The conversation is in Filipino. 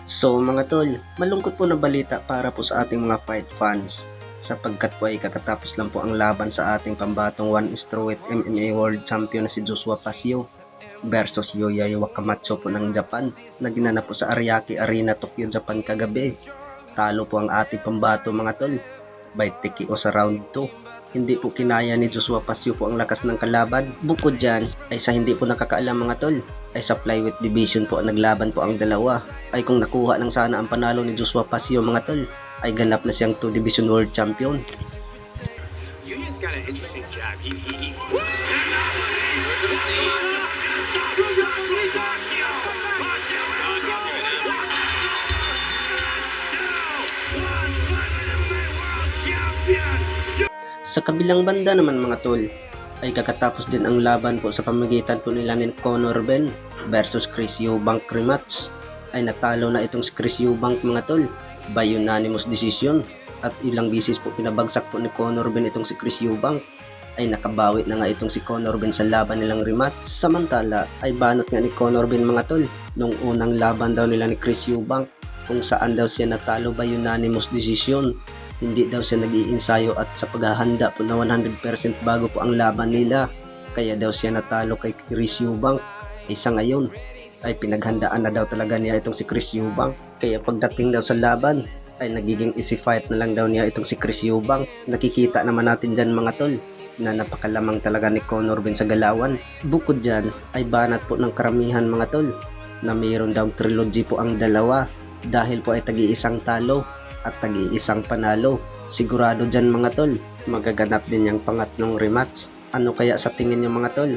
So mga tol, malungkot po na balita para po sa ating mga fight fans sapagkat po ay katatapos lang po ang laban sa ating pambatong 1-strawweight MMA World Champion na si Joshua Pasio versus Yoyai Wakamatsu po ng Japan na ginanap po sa Ariake Arena, Tokyo, Japan kagabi. Talo po ang ating pambato mga tol by TKO sa round 2. Hindi po kinaya ni Joshua Pasio po ang lakas ng kalaban. Bukod dyan ay sa hindi po nakakaalam mga tol, ay sa flyweight division po naglaban po ang dalawa. Ay kung nakuha lang sana ang panalo ni Joshua Pasio mga tol, ay ganap na siyang 2 division world champion. Union's got an interesting jab. He Sa kabilang banda naman mga tol, ay kakatapos din ang laban po sa pamagitan po nila ni Conor Ben versus Chris Eubank rematch. Ay natalo na itong si Chris Eubank mga tol by unanimous decision at ilang bisis po pinabagsak po ni Conor Ben itong si Chris Eubank. Ay nakabawi na nga itong si Conor Ben sa laban nilang rematch. Samantala ay banat nga ni Conor Ben mga tol nung unang laban daw nila ni Chris Eubank kung saan daw siya natalo by unanimous decision. Hindi daw siya nag-iinsayo at sa paghahanda po na 100% bago po ang laban nila. Kaya daw siya natalo kay Chris Eubank. Sa ngayon ay pinaghandaan na daw talaga niya itong si Chris Eubank. Kaya pagdating daw sa laban ay nagiging easy fight na lang daw niya itong si Chris Eubank. Nakikita naman natin dyan mga tol na napakalamang talaga ni Conor Ben sa galawan. Bukod dyan ay banat po ng karamihan mga tol na mayroon daw trilogy po ang dalawa dahil po ay tagi-isang talo at tagi-isang panalo. Sigurado dyan mga tol magaganap din yung pangatlong rematch. Ano kaya sa tingin nyo mga tol?